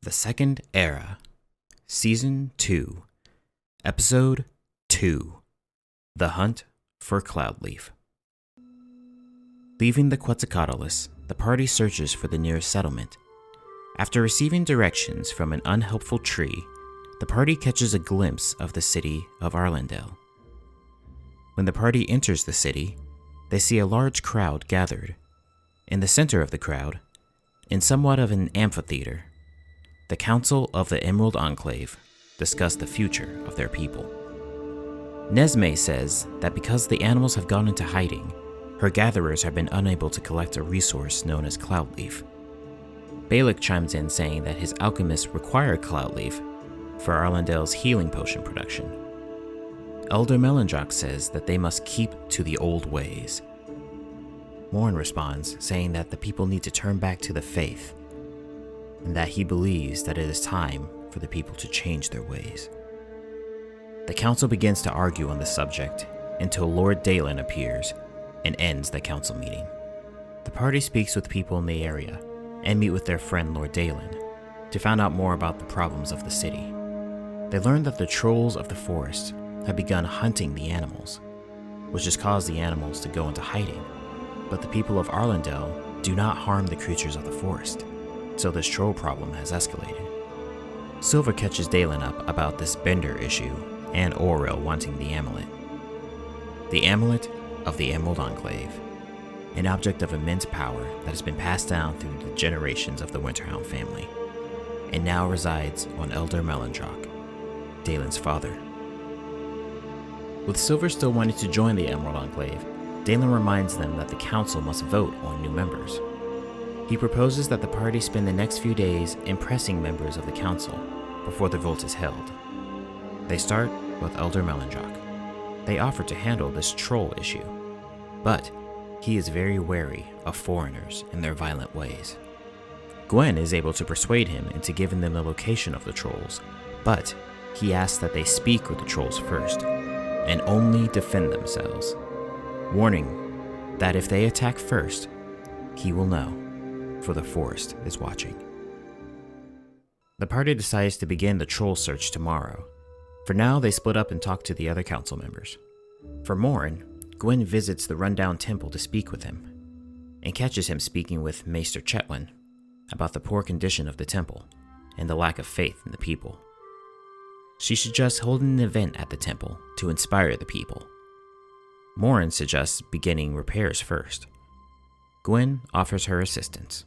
The Second Era, Season 2, Episode 2, The Hunt for Cloudleaf. Leaving the Quetzalcoatlus, the party searches for the nearest settlement. After receiving directions from an unhelpful tree, the party catches a glimpse of the city of Arlandel. When the party enters the city, they see a large crowd gathered. In the center of the crowd, in somewhat of an amphitheater, the Council of the Emerald Enclave discuss the future of their people. Nesme says that because the animals have gone into hiding, her gatherers have been unable to collect a resource known as Cloudleaf. Balak chimes in saying that his alchemists require Cloudleaf for Arlandel's healing potion production. Elder Melindrock says that they must keep to the old ways. Morn responds, saying that the people need to turn back to the faith, and that he believes that it is time for the people to change their ways. The council begins to argue on the subject until Lord Dalen appears and ends the council meeting. The party speaks with people in the area and meet with their friend Lord Dalen to find out more about the problems of the city. They learn that the trolls of the forest have begun hunting the animals, which has caused the animals to go into hiding. But the people of Arlandel do not harm the creatures of the forest, so this troll problem has escalated. Silver catches Dalen up about this Bender issue and Auril wanting the amulet. The amulet of the Emerald Enclave, an object of immense power that has been passed down through the generations of the Winterhound family, and now resides on Elder Melindrock, Dalen's father. With Silver still wanting to join the Emerald Enclave, Dalen reminds them that the council must vote on new members. He proposes that the party spend the next few days impressing members of the council before the vote is held. They start with Elder Melindrock. They offer to handle this troll issue, but he is very wary of foreigners and their violent ways. Gwen is able to persuade him into giving them the location of the trolls, but he asks that they speak with the trolls first and only defend themselves, warning that if they attack first, he will know, for the forest is watching. The party decides to begin the troll search tomorrow. For now, they split up and talk to the other council members. For Morin, Gwen visits the rundown temple to speak with him, and catches him speaking with Maester Chetwin about the poor condition of the temple and the lack of faith in the people. She suggests holding an event at the temple to inspire the people. Morin suggests beginning repairs first. Gwen offers her assistance.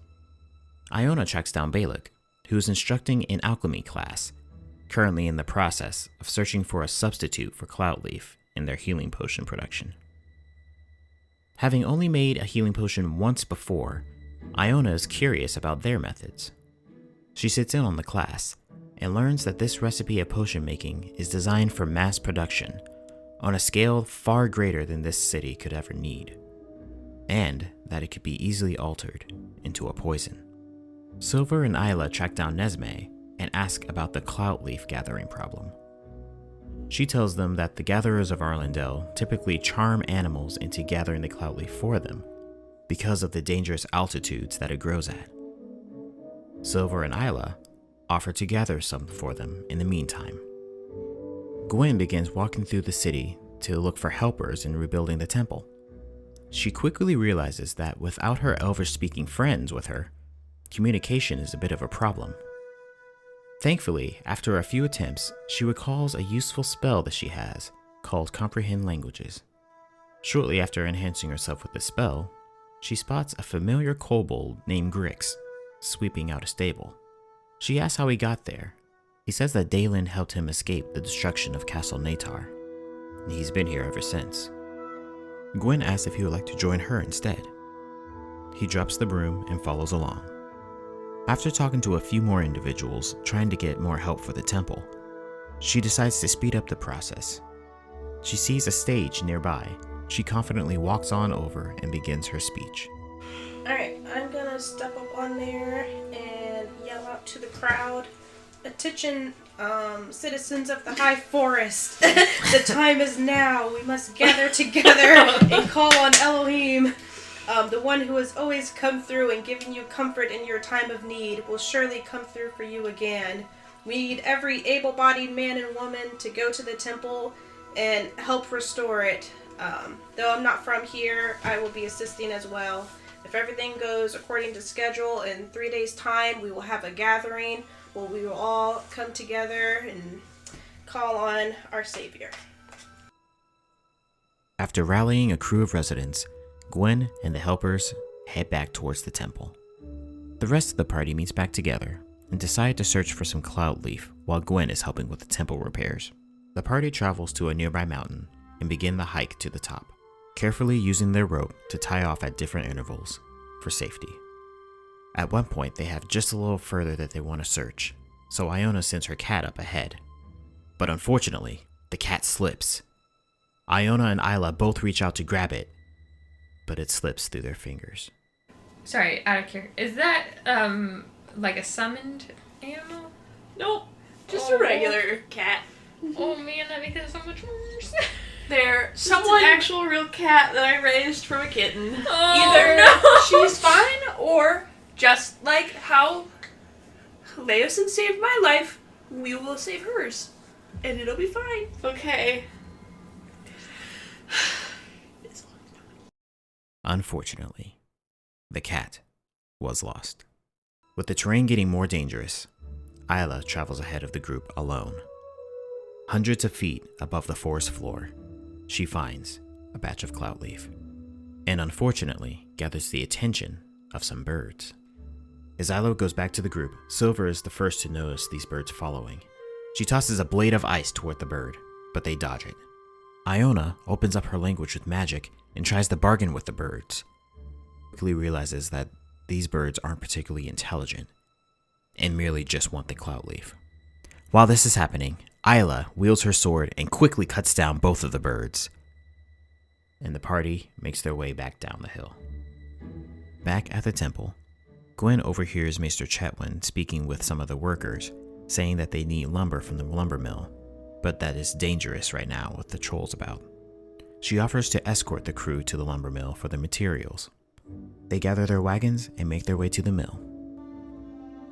Iona tracks down Balak, who is instructing an alchemy class, currently in the process of searching for a substitute for Cloudleaf in their healing potion production. Having only made a healing potion once before, Iona is curious about their methods. She sits in on the class and learns that this recipe of potion making is designed for mass production on a scale far greater than this city could ever need, and that it could be easily altered into a poison. Silver and Isla track down Nesme and ask about the Cloudleaf gathering problem. She tells them that the gatherers of Arlandel typically charm animals into gathering the Cloudleaf for them because of the dangerous altitudes that it grows at. Silver and Isla offer to gather some for them in the meantime. Gwen begins walking through the city to look for helpers in rebuilding the temple. She quickly realizes that without her Elvish-speaking friends with her, communication is a bit of a problem. Thankfully, after a few attempts, she recalls a useful spell that she has, called Comprehend Languages. Shortly after enhancing herself with the spell, she spots a familiar kobold named Grix sweeping out a stable. She asks how he got there. He says that Dalen helped him escape the destruction of Castle Natar, and he's been here ever since. Gwen asks if he would like to join her instead. He drops the broom and follows along. After talking to a few more individuals trying to get more help for the temple, she decides to speed up the process. She sees a stage nearby. She confidently walks on over and begins her speech. Alright, I'm gonna step up on there and yell out to the crowd. Attention, citizens of the High Forest. The time is now. We must gather together and call on Elohim. The one who has always come through and given you comfort in your time of need will surely come through for you again. We need every able-bodied man and woman to go to the temple and help restore it. Though I'm not from here, I will be assisting as well. If everything goes according to schedule, in 3 days' time, we will have a gathering where we will all come together and call on our Savior. After rallying a crew of residents, Gwen and the helpers head back towards the temple. The rest of the party meets back together and decide to search for some Cloudleaf while Gwen is helping with the temple repairs. The party travels to a nearby mountain and begin the hike to the top, carefully using their rope to tie off at different intervals for safety. At one point, they have just a little further that they want to search, so Iona sends her cat up ahead. But unfortunately, the cat slips. Iona and Isla both reach out to grab it, but it slips through their fingers. Sorry, out of curiosity, is that like a summoned animal? Nope, just a regular cat. Oh man, that makes it so much worse. They're an actual real cat that I raised from a kitten. Oh, Either no. she's fine, or just like how Leosin saved my life, we will save hers. And it'll be fine. Okay. Unfortunately, the cat was lost. With the terrain getting more dangerous, Isla travels ahead of the group alone. Hundreds of feet above the forest floor, she finds a batch of cloudleaf, and unfortunately gathers the attention of some birds. As Isla goes back to the group, Silver is the first to notice these birds following. She tosses a blade of ice toward the bird, but they dodge it. Iona opens up her language with magic and tries to bargain with the birds. Quickly realizes that these birds aren't particularly intelligent and merely just want the cloudleaf. While this is happening, Isla wields her sword and quickly cuts down both of the birds, and the party makes their way back down the hill. Back at the temple, Gwen overhears Maester Chetwin speaking with some of the workers, saying that they need lumber from the lumber mill, but that is dangerous right now with the trolls about. She offers to escort the crew to the lumber mill for the materials. They gather their wagons and make their way to the mill.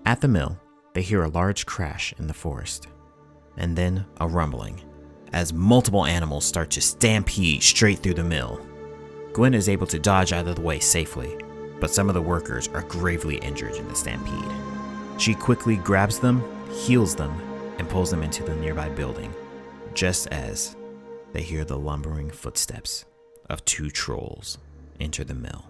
At the mill, they hear a large crash in the forest, and then a rumbling, as multiple animals start to stampede straight through the mill. Gwen is able to dodge out of the way safely, but some of the workers are gravely injured in the stampede. She quickly grabs them, heals them, and pulls them into the nearby building, just as they hear the lumbering footsteps of two trolls enter the mill.